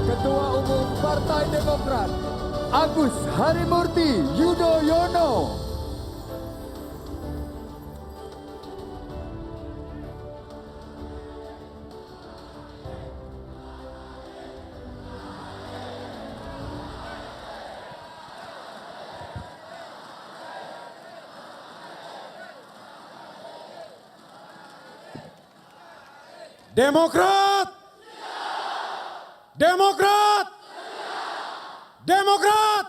Ketua Umum Partai Demokrat, Agus Harimurti Yudhoyono. Demokrat! Demokrat! Demokrat!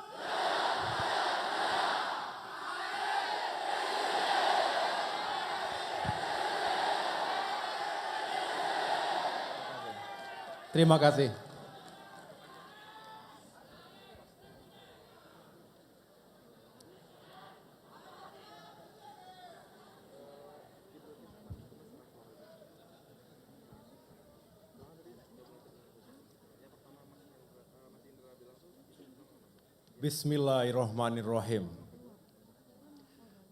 Terima kasih. Bismillahirrahmanirrahim.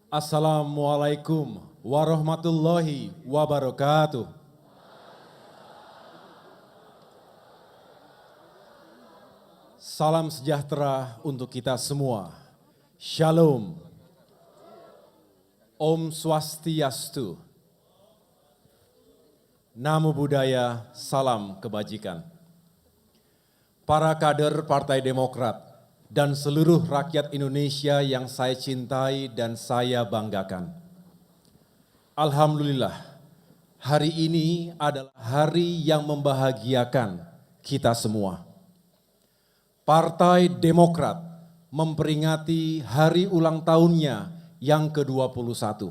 Assalamualaikum warahmatullahi wabarakatuh. Salam sejahtera untuk kita semua. Shalom. Om Swastiastu. Namo Buddhaya, salam kebajikan. Para kader Partai Demokrat dan seluruh rakyat Indonesia yang saya cintai dan saya banggakan. Alhamdulillah, hari ini adalah hari yang membahagiakan kita semua. Partai Demokrat memperingati hari ulang tahunnya yang ke-21.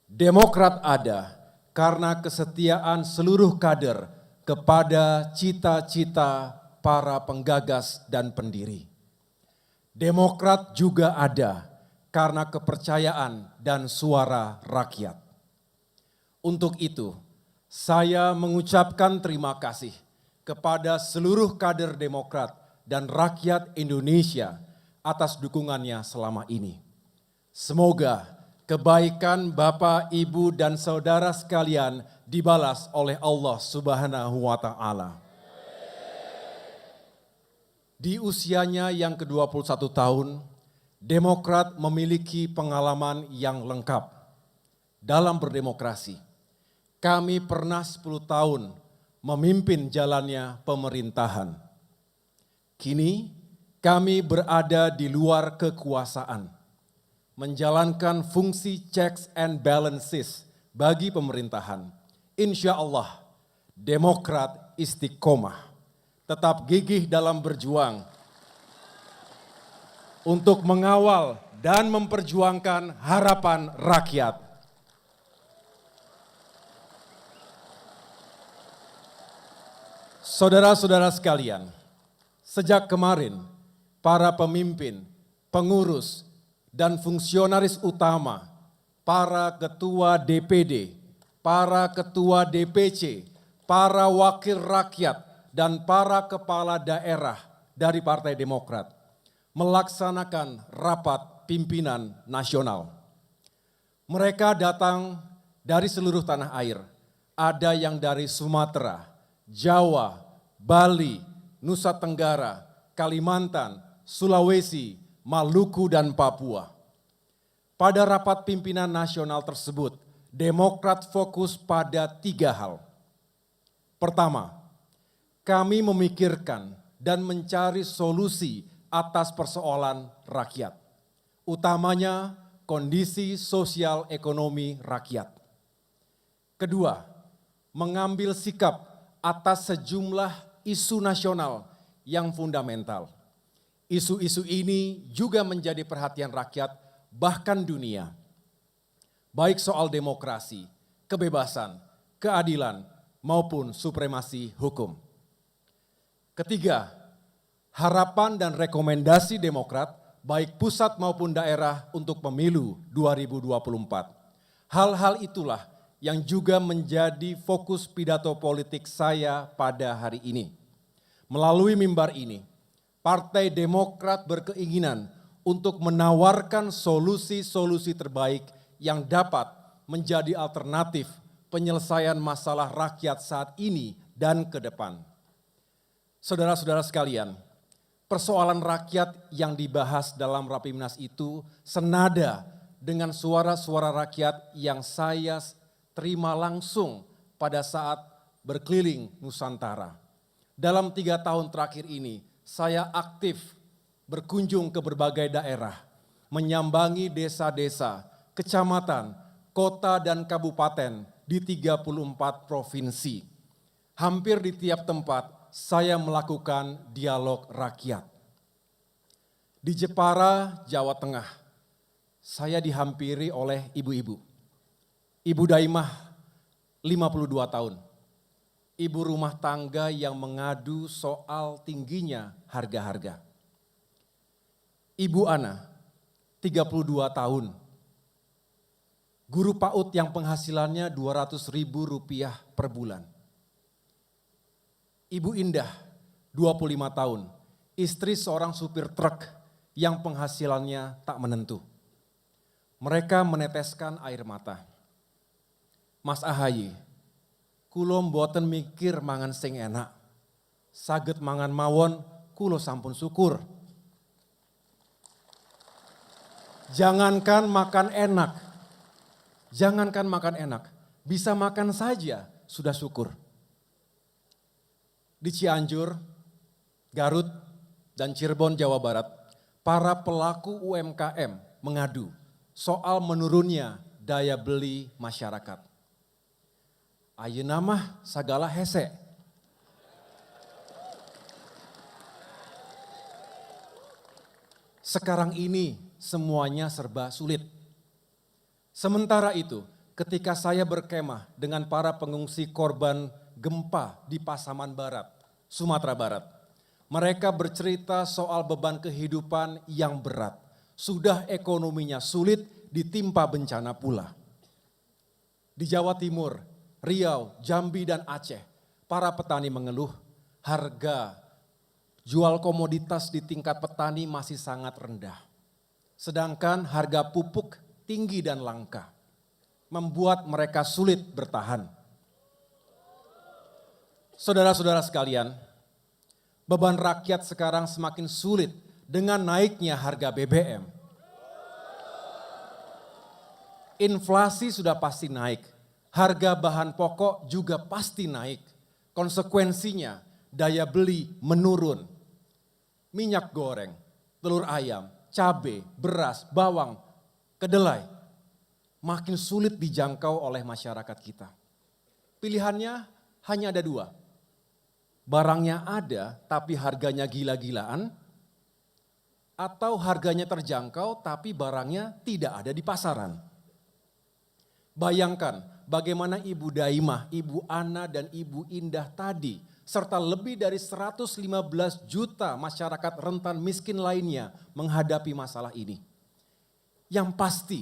Demokrat ada karena kesetiaan seluruh kader kepada cita-cita para penggagas dan pendiri. Demokrat juga ada karena kepercayaan dan suara rakyat. Untuk itu, saya mengucapkan terima kasih kepada seluruh kader Demokrat dan rakyat Indonesia atas dukungannya selama ini. Semoga kebaikan Bapak, Ibu, dan saudara sekalian dibalas oleh Allah Subhanahu wa Ta'ala. Di usianya yang ke-21 tahun, Demokrat memiliki pengalaman yang lengkap dalam berdemokrasi. Kami pernah 10 tahun memimpin jalannya pemerintahan. Kini kami berada di luar kekuasaan, menjalankan fungsi checks and balances bagi pemerintahan. Insya Allah, Demokrat istiqomah, tetap gigih dalam berjuang untuk mengawal dan memperjuangkan harapan rakyat. Saudara-saudara sekalian, sejak kemarin para pemimpin, pengurus, dan fungsionaris utama, para ketua DPD, para ketua DPC, para wakil rakyat, dan para kepala daerah dari Partai Demokrat melaksanakan rapat pimpinan nasional. Mereka datang dari seluruh tanah air, ada yang dari Sumatera, Jawa, Bali, Nusa Tenggara, Kalimantan, Sulawesi, Maluku, dan Papua. Pada rapat pimpinan nasional tersebut, Demokrat fokus pada 3 hal. Pertama, kami memikirkan dan mencari solusi atas persoalan rakyat, utamanya kondisi sosial ekonomi rakyat. Kedua, mengambil sikap atas sejumlah isu nasional yang fundamental. Isu-isu ini juga menjadi perhatian rakyat bahkan dunia. Baik soal demokrasi, kebebasan, keadilan, maupun supremasi hukum. Ketiga, harapan dan rekomendasi Demokrat baik pusat maupun daerah untuk pemilu 2024. Hal-hal itulah yang juga menjadi fokus pidato politik saya pada hari ini. Melalui mimbar ini, Partai Demokrat berkeinginan untuk menawarkan solusi-solusi terbaik yang dapat menjadi alternatif penyelesaian masalah rakyat saat ini dan ke depan. Saudara-saudara sekalian, persoalan rakyat yang dibahas dalam Rapimnas itu senada dengan suara-suara rakyat yang saya terima langsung pada saat berkeliling Nusantara. Dalam 3 tahun terakhir ini, saya aktif berkunjung ke berbagai daerah, menyambangi desa-desa, kecamatan, kota dan kabupaten di 34 provinsi. Hampir di tiap tempat saya melakukan dialog rakyat. Di Jepara, Jawa Tengah, saya dihampiri oleh ibu-ibu. Ibu Daimah, 52 tahun. Ibu rumah tangga yang mengadu soal tingginya harga-harga. Ibu Ana, 32 tahun. Guru PAUD yang penghasilannya Rp200.000 per bulan. Ibu Indah, 25 tahun, istri seorang supir truk yang penghasilannya tak menentu. Mereka meneteskan air mata. Mas Ahaye, kulo mboten mikir mangan sing enak. Saged mangan mawon, kulo sampun syukur. Jangankan makan enak, bisa makan saja sudah syukur. Di Cianjur, Garut, dan Cirebon, Jawa Barat, para pelaku UMKM mengadu soal menurunnya daya beli masyarakat. Ayeuna mah sagala hese. Sekarang ini semuanya serba sulit. Sementara itu, ketika saya berkemah dengan para pengungsi korban gempa di Pasaman Barat, Sumatera Barat. Mereka bercerita soal beban kehidupan yang berat. Sudah ekonominya sulit, ditimpa bencana pula. Di Jawa Timur, Riau, Jambi, dan Aceh, para petani mengeluh harga jual komoditas di tingkat petani masih sangat rendah. Sedangkan harga pupuk tinggi dan langka, membuat mereka sulit bertahan. Saudara-saudara sekalian, beban rakyat sekarang semakin sulit dengan naiknya harga BBM. Inflasi sudah pasti naik, harga bahan pokok juga pasti naik. Konsekuensinya daya beli menurun. Minyak goreng, telur ayam, cabai, beras, bawang, kedelai makin sulit dijangkau oleh masyarakat kita. Pilihannya hanya ada 2. Barangnya ada tapi harganya gila-gilaan, atau harganya terjangkau tapi barangnya tidak ada di pasaran. Bayangkan bagaimana Ibu Daimah, Ibu Ana, dan Ibu Indah tadi, serta lebih dari 115 juta masyarakat rentan miskin lainnya menghadapi masalah ini. Yang pasti,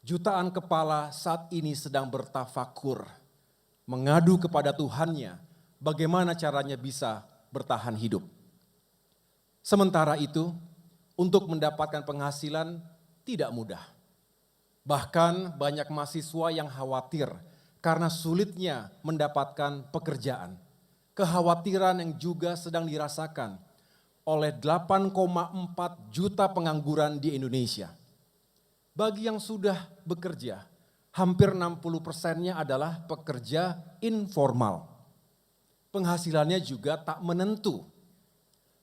jutaan kepala saat ini sedang bertafakur, mengadu kepada Tuhannya, bagaimana caranya bisa bertahan hidup. Sementara itu, untuk mendapatkan penghasilan tidak mudah. Bahkan banyak mahasiswa yang khawatir karena sulitnya mendapatkan pekerjaan. Kekhawatiran yang juga sedang dirasakan oleh 8,4 juta pengangguran di Indonesia. Bagi yang sudah bekerja, hampir 60%-nya adalah pekerja informal. Penghasilannya juga tak menentu.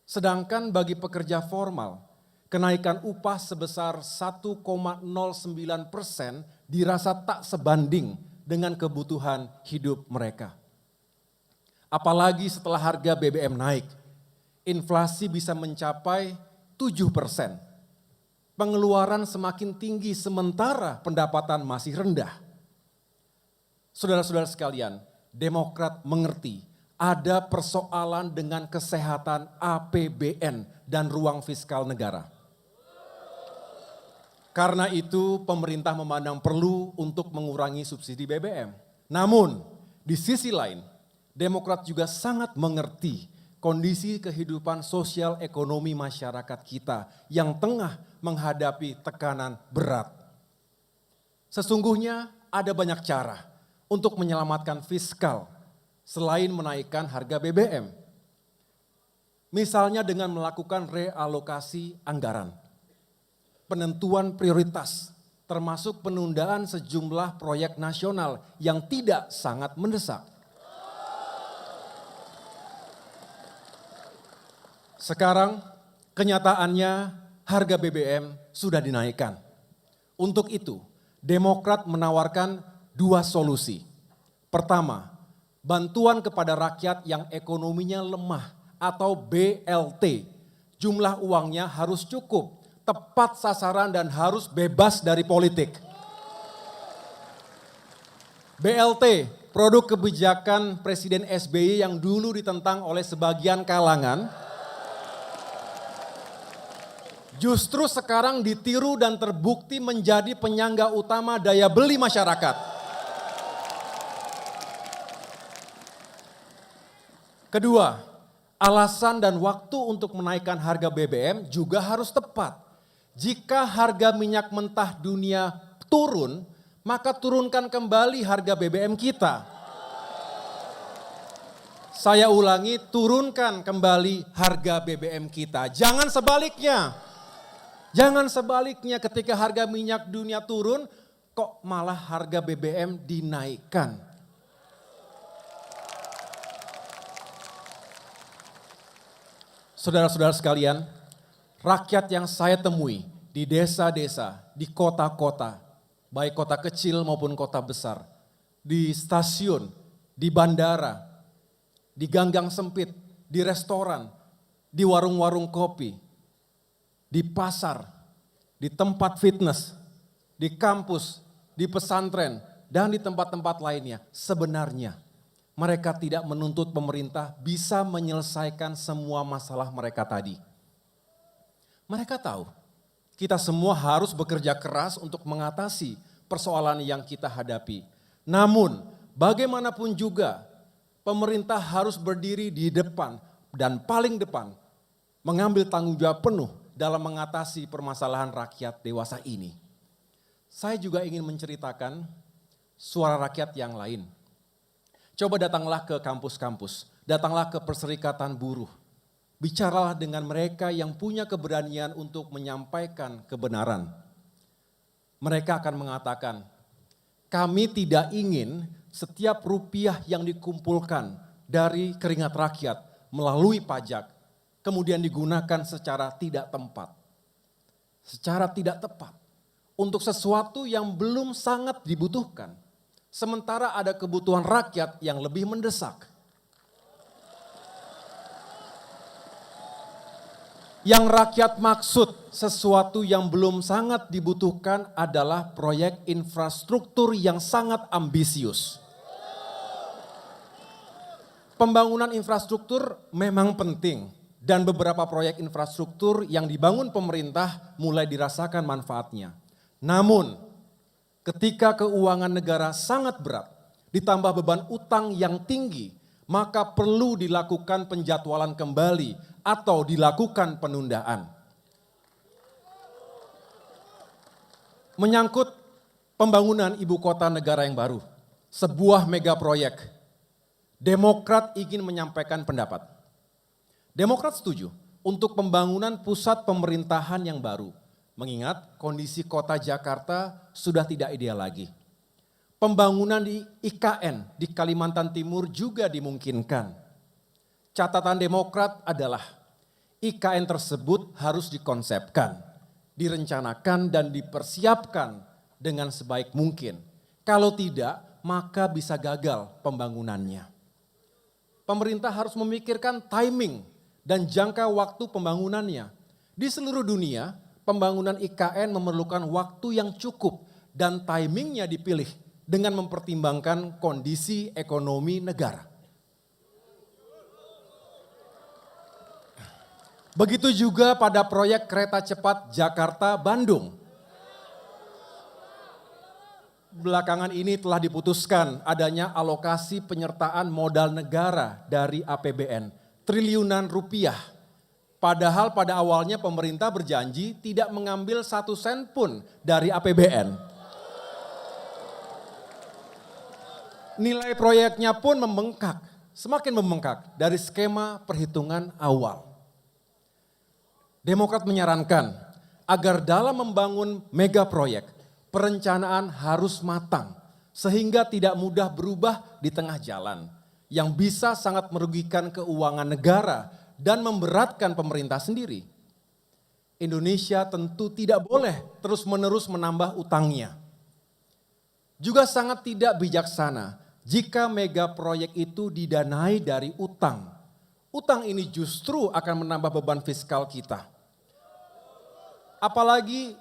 Sedangkan bagi pekerja formal, kenaikan upah sebesar 1,09% dirasa tak sebanding dengan kebutuhan hidup mereka. Apalagi setelah harga BBM naik, inflasi bisa mencapai 7%. Pengeluaran semakin tinggi sementara pendapatan masih rendah. Saudara-saudara sekalian, Demokrat mengerti ada persoalan dengan kesehatan APBN dan ruang fiskal negara. Karena itu pemerintah memandang perlu untuk mengurangi subsidi BBM. Namun di sisi lain, Demokrat juga sangat mengerti kondisi kehidupan sosial ekonomi masyarakat kita yang tengah menghadapi tekanan berat. Sesungguhnya ada banyak cara untuk menyelamatkan fiskal selain menaikkan harga BBM. Misalnya dengan melakukan realokasi anggaran, penentuan prioritas, termasuk penundaan sejumlah proyek nasional yang tidak sangat mendesak. Sekarang kenyataannya harga BBM sudah dinaikkan. Untuk itu, Demokrat menawarkan dua solusi. Pertama, bantuan kepada rakyat yang ekonominya lemah atau BLT. Jumlah uangnya harus cukup, tepat sasaran dan harus bebas dari politik. BLT, produk kebijakan Presiden SBY yang dulu ditentang oleh sebagian kalangan, justru sekarang ditiru dan terbukti menjadi penyangga utama daya beli masyarakat. Kedua, alasan dan waktu untuk menaikkan harga BBM juga harus tepat. Jika harga minyak mentah dunia turun, maka turunkan kembali harga BBM kita. Saya ulangi, turunkan kembali harga BBM kita. Jangan sebaliknya. Jangan sebaliknya ketika harga minyak dunia turun, kok malah harga BBM dinaikkan. Saudara-saudara sekalian, rakyat yang saya temui di desa-desa, di kota-kota, baik kota kecil maupun kota besar, di stasiun, di bandara, di ganggang sempit, di restoran, di warung-warung kopi, di pasar, di tempat fitness, di kampus, di pesantren, dan di tempat-tempat lainnya. Sebenarnya mereka tidak menuntut pemerintah bisa menyelesaikan semua masalah mereka tadi. Mereka tahu kita semua harus bekerja keras untuk mengatasi persoalan yang kita hadapi. Namun bagaimanapun juga pemerintah harus berdiri di depan dan paling depan mengambil tanggung jawab penuh dalam mengatasi permasalahan rakyat dewasa ini. Saya juga ingin menceritakan suara rakyat yang lain. Coba datanglah ke kampus-kampus, datanglah ke perserikatan buruh. Bicaralah dengan mereka yang punya keberanian untuk menyampaikan kebenaran. Mereka akan mengatakan, kami tidak ingin setiap rupiah yang dikumpulkan dari keringat rakyat melalui pajak, kemudian digunakan secara tidak tempat, secara tidak tepat, untuk sesuatu yang belum sangat dibutuhkan. Sementara ada kebutuhan rakyat yang lebih mendesak. Yang rakyat maksud sesuatu yang belum sangat dibutuhkan adalah proyek infrastruktur yang sangat ambisius. Pembangunan infrastruktur memang penting dan beberapa proyek infrastruktur yang dibangun pemerintah mulai dirasakan manfaatnya. Namun ketika keuangan negara sangat berat, ditambah beban utang yang tinggi, maka perlu dilakukan penjadwalan kembali atau dilakukan penundaan. Menyangkut pembangunan ibu kota negara yang baru, sebuah mega proyek, Demokrat ingin menyampaikan pendapat. Demokrat setuju untuk pembangunan pusat pemerintahan yang baru. Mengingat kondisi kota Jakarta sudah tidak ideal lagi. Pembangunan di IKN di Kalimantan Timur juga dimungkinkan. Catatan Demokrat adalah IKN tersebut harus dikonsepkan, direncanakan dan dipersiapkan dengan sebaik mungkin. Kalau tidak, maka bisa gagal pembangunannya. Pemerintah harus memikirkan timing dan jangka waktu pembangunannya. Di seluruh dunia, pembangunan IKN memerlukan waktu yang cukup dan timingnya dipilih dengan mempertimbangkan kondisi ekonomi negara. Begitu juga pada proyek kereta cepat Jakarta-Bandung. Belakangan ini telah diputuskan adanya alokasi penyertaan modal negara dari APBN, triliunan rupiah. Padahal pada awalnya pemerintah berjanji tidak mengambil 1 sen pun dari APBN. Nilai proyeknya pun membengkak, semakin membengkak dari skema perhitungan awal. Demokrat menyarankan agar dalam membangun mega proyek, perencanaan harus matang sehingga tidak mudah berubah di tengah jalan yang bisa sangat merugikan keuangan negara dan memberatkan pemerintah sendiri. Indonesia tentu tidak boleh terus-menerus menambah utangnya. Juga sangat tidak bijaksana jika mega proyek itu didanai dari utang. Utang ini justru akan menambah beban fiskal kita. Apalagi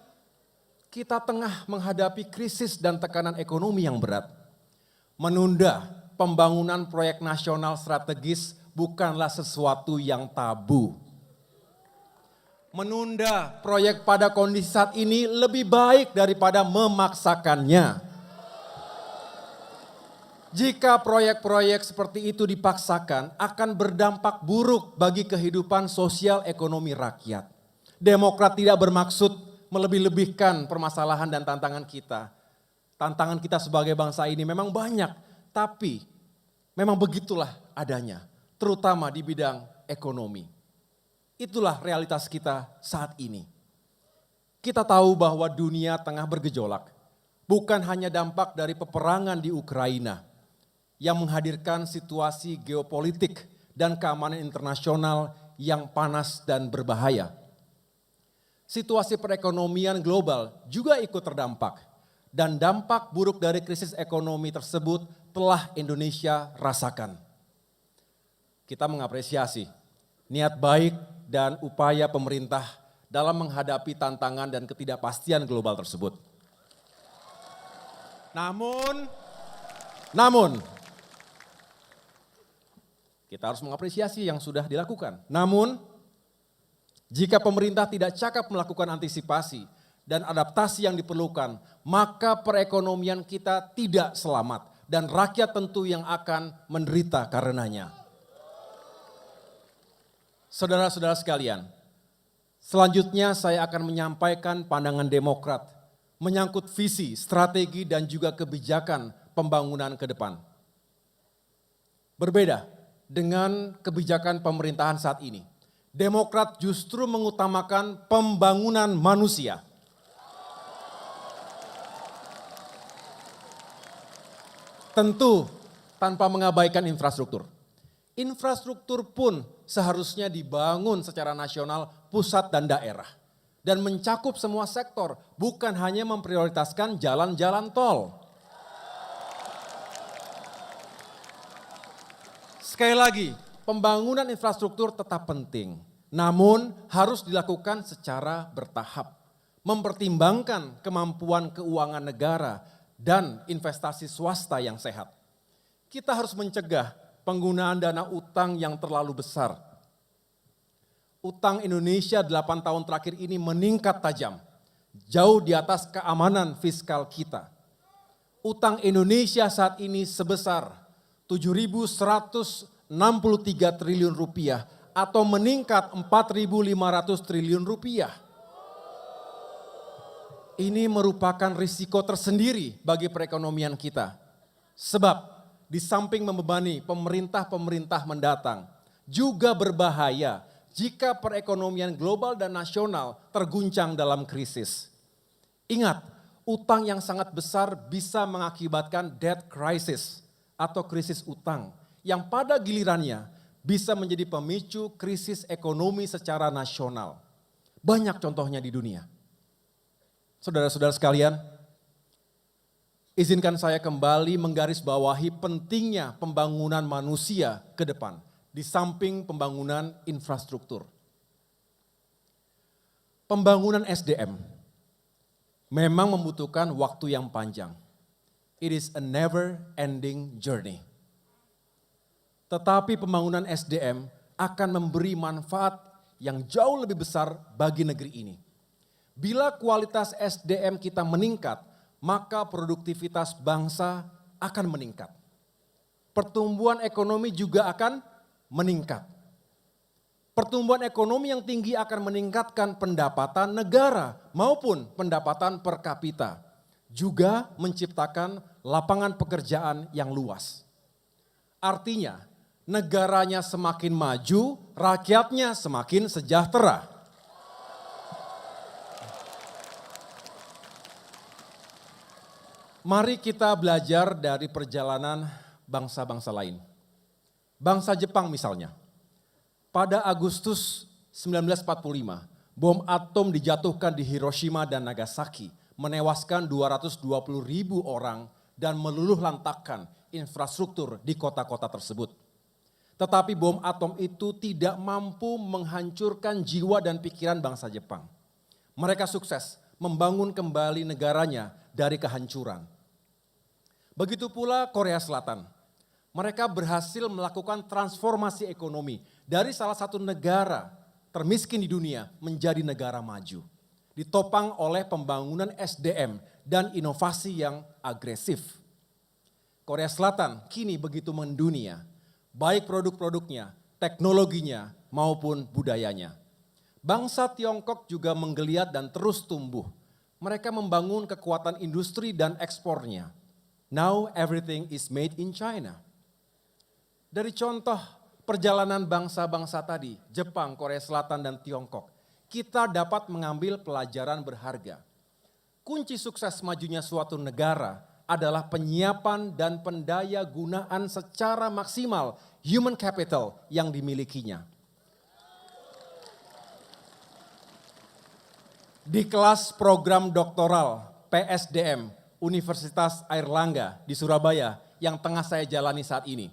kita tengah menghadapi krisis dan tekanan ekonomi yang berat. Menunda pembangunan proyek nasional strategis bukanlah sesuatu yang tabu. Menunda proyek pada kondisi saat ini lebih baik daripada memaksakannya. Jika proyek-proyek seperti itu dipaksakan, akan berdampak buruk bagi kehidupan sosial ekonomi rakyat. Demokrat tidak bermaksud melebih-lebihkan permasalahan dan tantangan kita. Tantangan kita sebagai bangsa ini memang banyak, tapi memang begitulah adanya, terutama di bidang ekonomi. Itulah realitas kita saat ini. Kita tahu bahwa dunia tengah bergejolak, bukan hanya dampak dari peperangan di Ukraina yang menghadirkan situasi geopolitik dan keamanan internasional yang panas dan berbahaya. Situasi perekonomian global juga ikut terdampak dan dampak buruk dari krisis ekonomi tersebut telah Indonesia rasakan. Kita mengapresiasi niat baik dan upaya pemerintah dalam menghadapi tantangan dan ketidakpastian global tersebut. Namun, kita harus mengapresiasi yang sudah dilakukan. Namun, jika pemerintah tidak cakap melakukan antisipasi dan adaptasi yang diperlukan, maka perekonomian kita tidak selamat dan rakyat tentu yang akan menderita karenanya. Saudara-saudara sekalian, selanjutnya saya akan menyampaikan pandangan Demokrat menyangkut visi, strategi, dan juga kebijakan pembangunan ke depan. Berbeda dengan kebijakan pemerintahan saat ini, Demokrat justru mengutamakan pembangunan manusia. Tentu tanpa mengabaikan infrastruktur. Infrastruktur pun seharusnya dibangun secara nasional, pusat dan daerah. Dan mencakup semua sektor, bukan hanya memprioritaskan jalan-jalan tol. Sekali lagi, pembangunan infrastruktur tetap penting, namun harus dilakukan secara bertahap. Mempertimbangkan kemampuan keuangan negara dan investasi swasta yang sehat. Kita harus mencegah penggunaan dana utang yang terlalu besar. Utang Indonesia 8 tahun terakhir ini meningkat tajam, jauh di atas keamanan fiskal kita. Utang Indonesia saat ini sebesar 7.163 triliun rupiah atau meningkat 4.500 triliun rupiah. Ini merupakan risiko tersendiri bagi perekonomian kita. Sebab di samping membebani pemerintah-pemerintah mendatang, juga berbahaya jika perekonomian global dan nasional terguncang dalam krisis. Ingat, utang yang sangat besar bisa mengakibatkan debt crisis atau krisis utang yang pada gilirannya bisa menjadi pemicu krisis ekonomi secara nasional. Banyak contohnya di dunia. Saudara-saudara sekalian, izinkan saya kembali menggarisbawahi pentingnya pembangunan manusia ke depan di samping pembangunan infrastruktur. Pembangunan SDM memang membutuhkan waktu yang panjang. It is a never-ending journey. Tetapi pembangunan SDM akan memberi manfaat yang jauh lebih besar bagi negeri ini. Bila kualitas SDM kita meningkat, maka produktivitas bangsa akan meningkat. Pertumbuhan ekonomi juga akan meningkat. Pertumbuhan ekonomi yang tinggi akan meningkatkan pendapatan negara maupun pendapatan per kapita. Juga menciptakan lapangan pekerjaan yang luas. Artinya, negaranya semakin maju, rakyatnya semakin sejahtera. Mari kita belajar dari perjalanan bangsa-bangsa lain. Bangsa Jepang misalnya. Pada Agustus 1945, bom atom dijatuhkan di Hiroshima dan Nagasaki, menewaskan 220.000 orang dan meluluh lantakkan infrastruktur di kota-kota tersebut. Tetapi bom atom itu tidak mampu menghancurkan jiwa dan pikiran bangsa Jepang. Mereka sukses membangun kembali negaranya dari kehancuran. Begitu pula Korea Selatan. Mereka berhasil melakukan transformasi ekonomi dari salah satu negara termiskin di dunia menjadi negara maju. Ditopang oleh pembangunan SDM dan inovasi yang agresif. Korea Selatan kini begitu mendunia, baik produk-produknya, teknologinya maupun budayanya. Bangsa Tiongkok juga menggeliat dan terus tumbuh. Mereka membangun kekuatan industri dan ekspornya. Now everything is made in China. Dari contoh perjalanan bangsa-bangsa tadi, Jepang, Korea Selatan, dan Tiongkok, kita dapat mengambil pelajaran berharga. Kunci sukses majunya suatu negara adalah penyiapan dan pendaya gunaan secara maksimal human capital yang dimilikinya. Di kelas program doktoral PSDM Universitas Airlangga di Surabaya yang tengah saya jalani saat ini,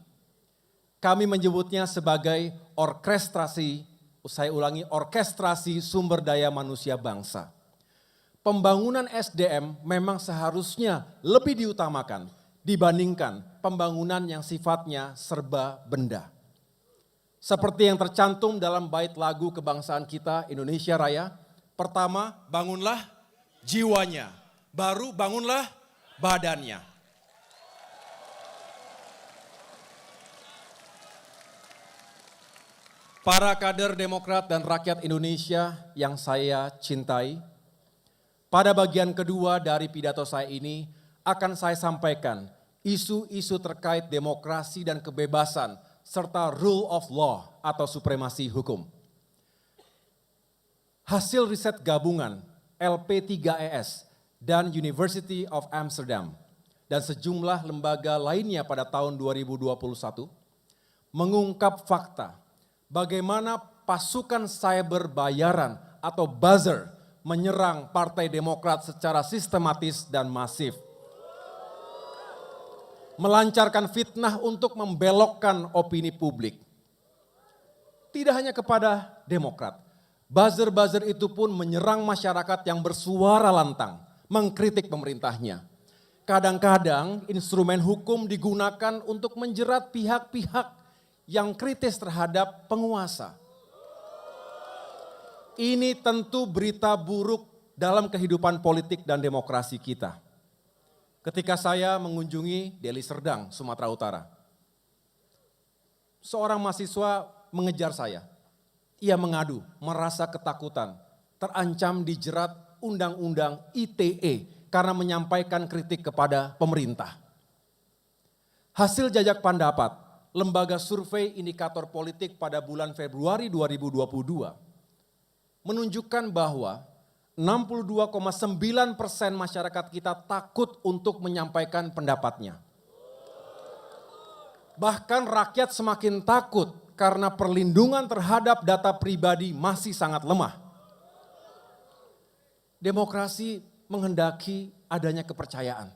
kami menyebutnya sebagai orkestrasi sumber daya manusia bangsa. Pembangunan SDM memang seharusnya lebih diutamakan dibandingkan pembangunan yang sifatnya serba benda. Seperti yang tercantum dalam bait lagu kebangsaan kita Indonesia Raya, pertama bangunlah jiwanya, baru bangunlah badannya. Para kader Demokrat dan rakyat Indonesia yang saya cintai, pada bagian kedua dari pidato saya ini akan saya sampaikan isu-isu terkait demokrasi dan kebebasan serta rule of law atau supremasi hukum. Hasil riset gabungan LP3ES dan University of Amsterdam dan sejumlah lembaga lainnya pada tahun 2021 mengungkap fakta bagaimana pasukan cyber bayaran atau buzzer menyerang Partai Demokrat secara sistematis dan masif. Melancarkan fitnah untuk membelokkan opini publik. Tidak hanya kepada Demokrat, buzzer-buzzer itu pun menyerang masyarakat yang bersuara lantang, mengkritik pemerintahnya. Kadang-kadang instrumen hukum digunakan untuk menjerat pihak-pihak yang kritis terhadap penguasa. Ini tentu berita buruk dalam kehidupan politik dan demokrasi kita. Ketika saya mengunjungi Deli Serdang, Sumatera Utara, seorang mahasiswa mengejar saya. Ia mengadu, merasa ketakutan, terancam dijerat Undang-Undang ITE karena menyampaikan kritik kepada pemerintah. Hasil jajak pendapat Lembaga Survei Indikator Politik pada bulan Februari 2022 menunjukkan bahwa 62,9% masyarakat kita takut untuk menyampaikan pendapatnya. Bahkan rakyat semakin takut karena perlindungan terhadap data pribadi masih sangat lemah. Demokrasi menghendaki adanya kepercayaan.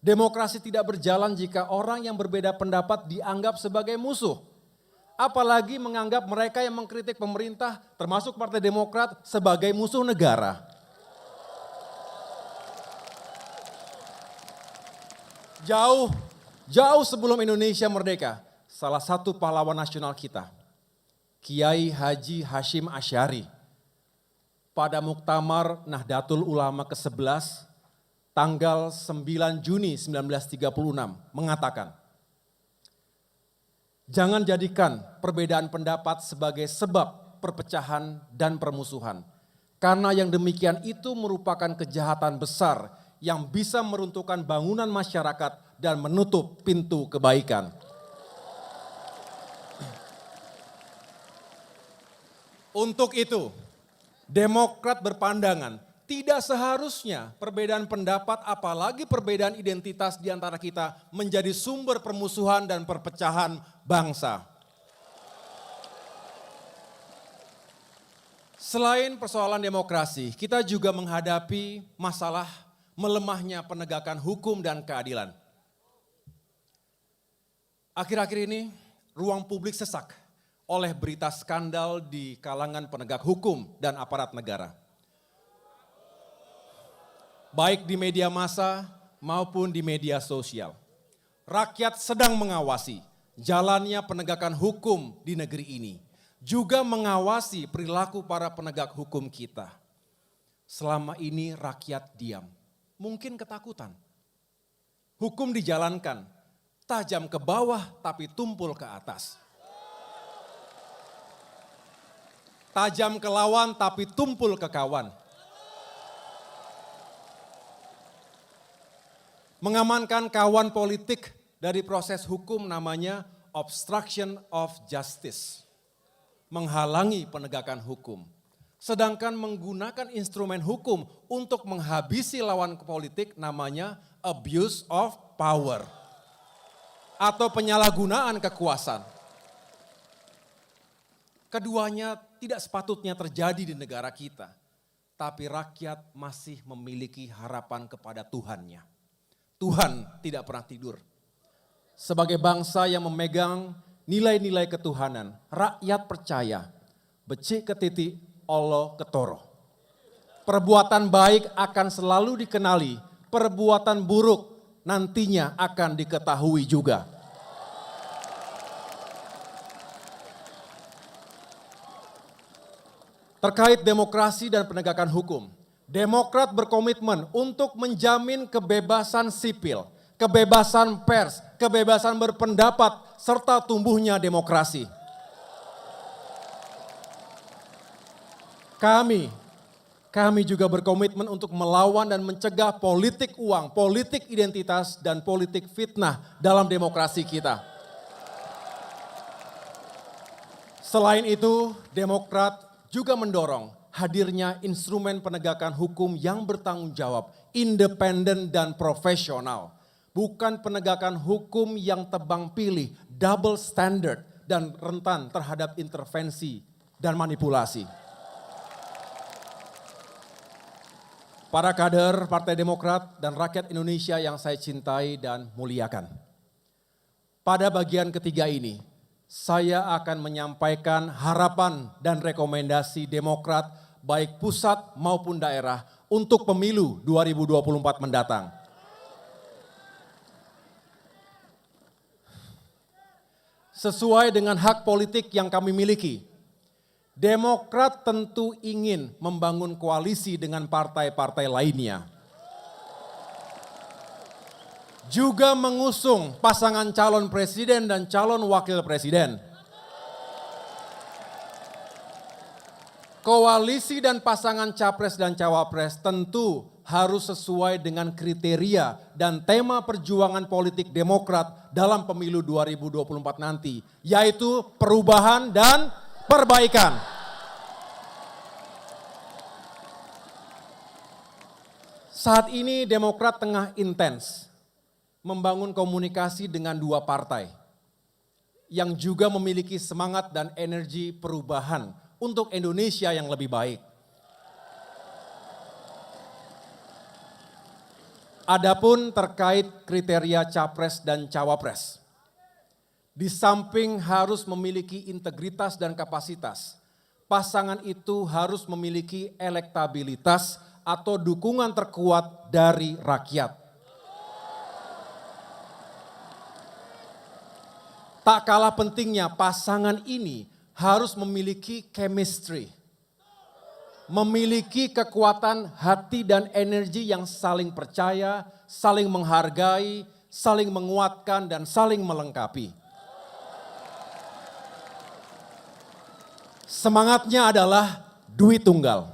Demokrasi tidak berjalan jika orang yang berbeda pendapat dianggap sebagai musuh. Apalagi menganggap mereka yang mengkritik pemerintah, termasuk Partai Demokrat, sebagai musuh negara. Jauh sebelum Indonesia merdeka, salah satu pahlawan nasional kita, Kiai Haji Hashim Asy'ari, pada Muktamar Nahdlatul Ulama ke-11, tanggal 9 Juni 1936, mengatakan, jangan jadikan perbedaan pendapat sebagai sebab perpecahan dan permusuhan, karena yang demikian itu merupakan kejahatan besar yang bisa meruntuhkan bangunan masyarakat dan menutup pintu kebaikan. Untuk itu, Demokrat berpandangan Tidak seharusnya perbedaan pendapat apalagi perbedaan identitas di antara kita menjadi sumber permusuhan dan perpecahan bangsa. Selain persoalan demokrasi, kita juga menghadapi masalah melemahnya penegakan hukum dan keadilan. Akhir-akhir ini ruang publik sesak oleh berita skandal di kalangan penegak hukum dan aparat negara. Baik di media massa maupun di media sosial. Rakyat sedang mengawasi jalannya penegakan hukum di negeri ini. Juga mengawasi perilaku para penegak hukum kita. Selama ini rakyat diam, mungkin ketakutan. Hukum dijalankan, tajam ke bawah tapi tumpul ke atas. Tajam ke lawan tapi tumpul ke kawan. Mengamankan kawan politik dari proses hukum namanya obstruction of justice. Menghalangi penegakan hukum. Sedangkan menggunakan instrumen hukum untuk menghabisi lawan politik namanya abuse of power. Atau penyalahgunaan kekuasaan. Keduanya tidak sepatutnya terjadi di negara kita. Tapi rakyat masih memiliki harapan kepada Tuhannya. Tuhan tidak pernah tidur. Sebagai bangsa yang memegang nilai-nilai ketuhanan, rakyat percaya, becik ke titik, Allah ketoro. Perbuatan baik akan selalu dikenali, perbuatan buruk nantinya akan diketahui juga. Terkait demokrasi dan penegakan hukum, Demokrat berkomitmen untuk menjamin kebebasan sipil, kebebasan pers, kebebasan berpendapat, serta tumbuhnya demokrasi. Kami juga berkomitmen untuk melawan dan mencegah politik uang, politik identitas, dan politik fitnah dalam demokrasi kita. Selain itu, Demokrat juga mendorong hadirnya instrumen penegakan hukum yang bertanggung jawab, independen dan profesional. Bukan penegakan hukum yang tebang pilih, double standard dan rentan terhadap intervensi dan manipulasi. Para kader Partai Demokrat dan rakyat Indonesia yang saya cintai dan muliakan. Pada bagian ketiga ini, saya akan menyampaikan harapan dan rekomendasi Demokrat baik pusat maupun daerah untuk pemilu 2024 mendatang. Sesuai dengan hak politik yang kami miliki, Demokrat tentu ingin membangun koalisi dengan partai-partai lainnya. Juga mengusung pasangan calon presiden dan calon wakil presiden. Koalisi dan pasangan capres dan cawapres tentu harus sesuai dengan kriteria dan tema perjuangan politik Demokrat dalam pemilu 2024 nanti, yaitu perubahan dan perbaikan. Saat ini Demokrat tengah intens membangun komunikasi dengan dua partai yang juga memiliki semangat dan energi perubahan untuk Indonesia yang lebih baik. Adapun terkait kriteria capres dan cawapres, di samping harus memiliki integritas dan kapasitas, pasangan itu harus memiliki elektabilitas atau dukungan terkuat dari rakyat. Tak kalah pentingnya pasangan ini harus memiliki chemistry, memiliki kekuatan hati dan energi yang saling percaya, saling menghargai, saling menguatkan dan saling melengkapi. Semangatnya adalah duit tunggal.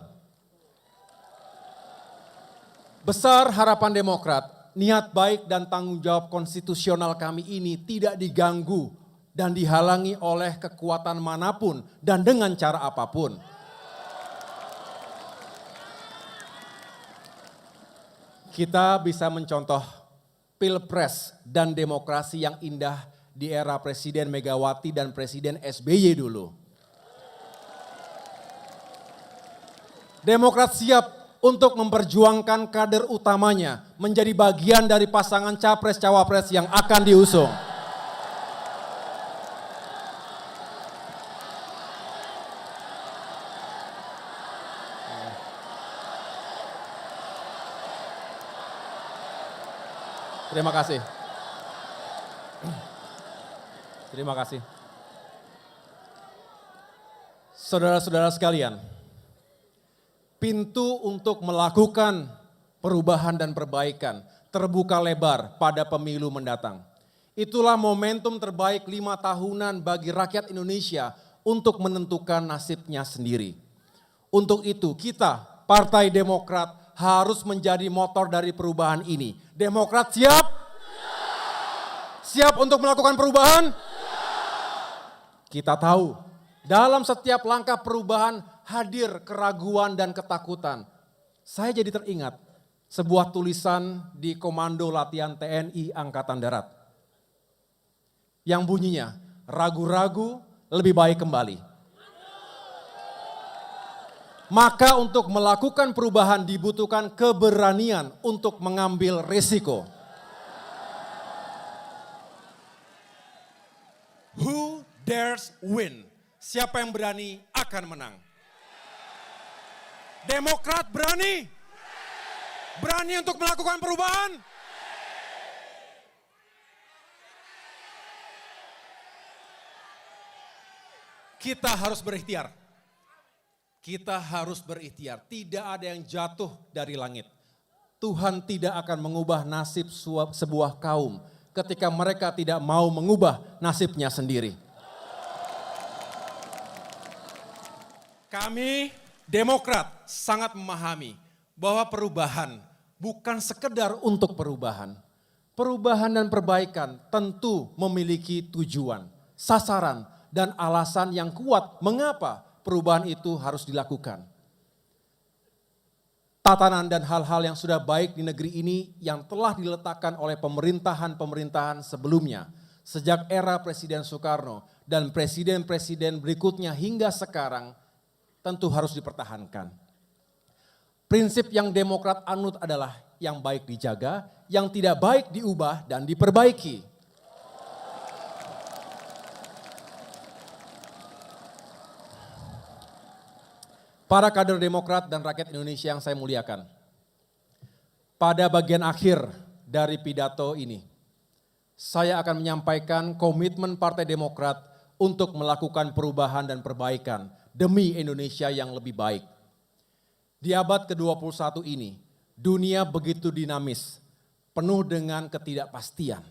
Besar harapan Demokrat, niat baik dan tanggung jawab konstitusional kami ini tidak diganggu dan dihalangi oleh kekuatan manapun dan dengan cara apapun. kita bisa mencontoh Pilpres dan demokrasi yang indah di era Presiden Megawati dan Presiden SBY dulu. Demokrat siap untuk memperjuangkan kader utamanya menjadi bagian dari pasangan capres-cawapres yang akan diusung. Terima kasih. Terima kasih. Saudara-saudara sekalian, pintu untuk melakukan perubahan dan perbaikan terbuka lebar pada pemilu mendatang. Itulah momentum terbaik 5 tahunan bagi rakyat Indonesia untuk menentukan nasibnya sendiri. Untuk itu kita, Partai Demokrat, harus menjadi motor dari perubahan ini. Demokrat siap? Siap untuk melakukan perubahan? Kita tahu, dalam setiap langkah perubahan hadir keraguan dan ketakutan. Saya jadi teringat sebuah tulisan di Komando Latihan TNI Angkatan Darat. Yang bunyinya, ragu-ragu lebih baik kembali. Maka untuk melakukan perubahan dibutuhkan keberanian untuk mengambil risiko. Who dares win? Siapa yang berani akan menang. Demokrat berani? Berani untuk melakukan perubahan? Kita harus berikhtiar. Kita harus berikhtiar. Tidak ada yang jatuh dari langit. Tuhan tidak akan mengubah nasib sebuah kaum ketika mereka tidak mau mengubah nasibnya sendiri. Kami Demokrat sangat memahami bahwa perubahan bukan sekedar untuk perubahan. Perubahan dan perbaikan tentu memiliki tujuan, sasaran, dan alasan yang kuat mengapa perubahan itu harus dilakukan. Tatanan dan hal-hal yang sudah baik di negeri ini yang telah diletakkan oleh pemerintahan-pemerintahan sebelumnya, sejak era Presiden Soekarno dan presiden-presiden berikutnya hingga sekarang, tentu harus dipertahankan. Prinsip yang Demokrat anut adalah yang baik dijaga, yang tidak baik diubah dan diperbaiki. Para kader Demokrat dan rakyat Indonesia yang saya muliakan, pada bagian akhir dari pidato ini, saya akan menyampaikan komitmen Partai Demokrat untuk melakukan perubahan dan perbaikan demi Indonesia yang lebih baik. Di abad ke-21 ini, dunia begitu dinamis, penuh dengan ketidakpastian.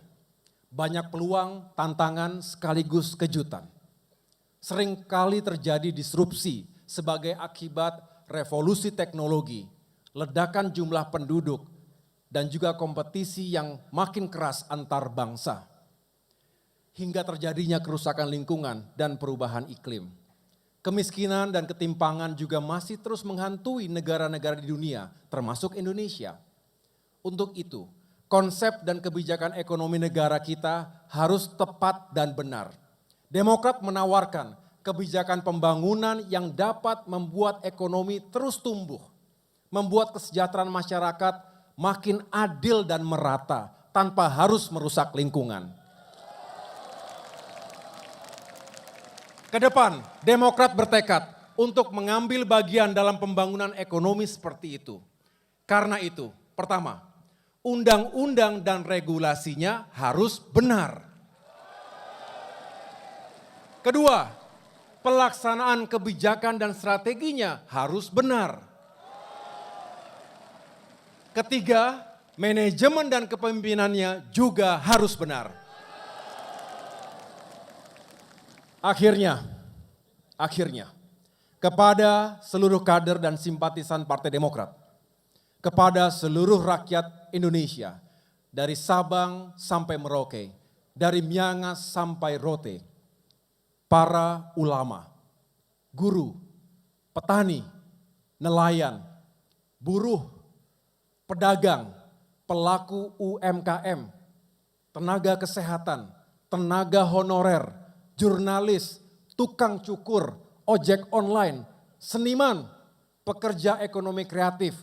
Banyak peluang, tantangan, sekaligus kejutan. Seringkali terjadi disrupsi sebagai akibat revolusi teknologi, ledakan jumlah penduduk, dan juga kompetisi yang makin keras antar bangsa. Hingga terjadinya kerusakan lingkungan dan perubahan iklim. Kemiskinan dan ketimpangan juga masih terus menghantui negara-negara di dunia, termasuk Indonesia. Untuk itu, konsep dan kebijakan ekonomi negara kita harus tepat dan benar. Demokrat menawarkan kebijakan pembangunan yang dapat membuat ekonomi terus tumbuh, membuat kesejahteraan masyarakat makin adil dan merata tanpa harus merusak lingkungan. Kedepan, Demokrat bertekad untuk mengambil bagian dalam pembangunan ekonomi seperti itu. Karena itu, pertama, undang-undang dan regulasinya harus benar. Kedua, pelaksanaan kebijakan dan strateginya harus benar. Ketiga, manajemen dan kepemimpinannya juga harus benar. Akhirnya, kepada seluruh kader dan simpatisan Partai Demokrat, kepada seluruh rakyat Indonesia, dari Sabang sampai Merauke, dari Miangas sampai Rote, para ulama, guru, petani, nelayan, buruh, pedagang, pelaku UMKM, tenaga kesehatan, tenaga honorer, jurnalis, tukang cukur, ojek online, seniman, pekerja ekonomi kreatif,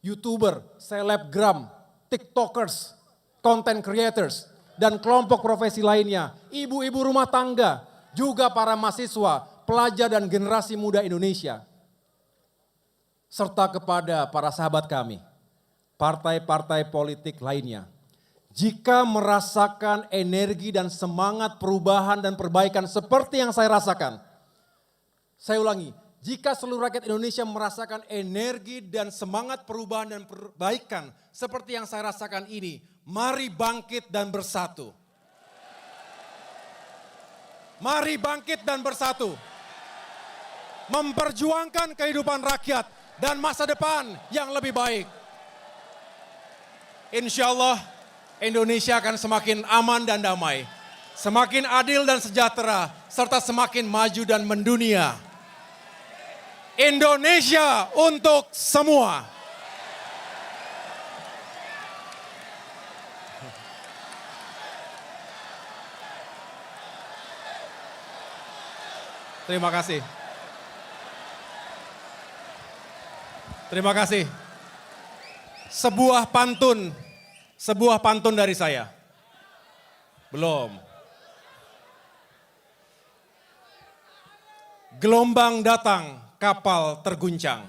YouTuber, selebgram, TikTokers, content creators, dan kelompok profesi lainnya, ibu-ibu rumah tangga, juga para mahasiswa, pelajar dan generasi muda Indonesia, serta kepada para sahabat kami, partai-partai politik lainnya. Jika merasakan energi dan semangat perubahan dan perbaikan seperti yang saya rasakan, saya ulangi, jika seluruh rakyat Indonesia merasakan energi dan semangat perubahan dan perbaikan seperti yang saya rasakan ini, mari bangkit dan bersatu. Mari bangkit dan bersatu. Memperjuangkan kehidupan rakyat dan masa depan yang lebih baik. Insya Allah Indonesia akan semakin aman dan damai, semakin adil dan sejahtera, serta semakin maju dan mendunia. Indonesia untuk semua. Terima kasih. Terima kasih. Sebuah pantun dari saya. Belum. Gelombang datang, kapal terguncang.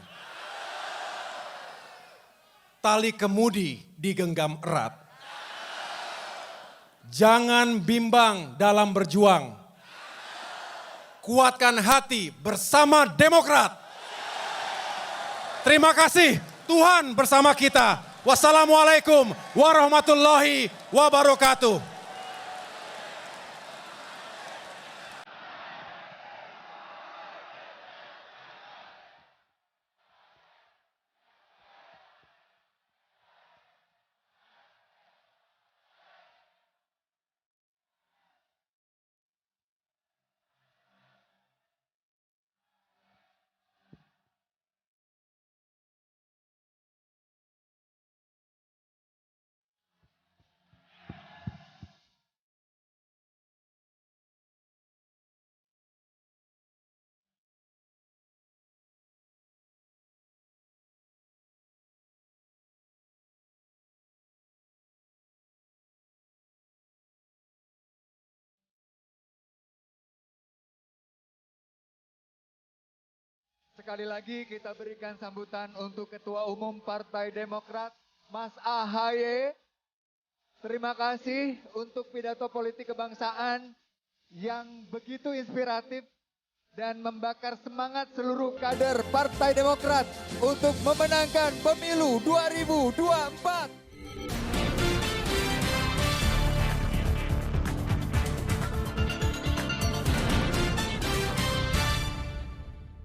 Tali kemudi digenggam erat. Jangan bimbang dalam berjuang. Kuatkan hati bersama Demokrat. Terima kasih, Tuhan bersama kita. Wassalamualaikum warahmatullahi wabarakatuh. Sekali lagi kita berikan sambutan untuk Ketua Umum Partai Demokrat, Mas AHY. Terima kasih untuk pidato politik kebangsaan yang begitu inspiratif dan membakar semangat seluruh kader Partai Demokrat untuk memenangkan pemilu 2024.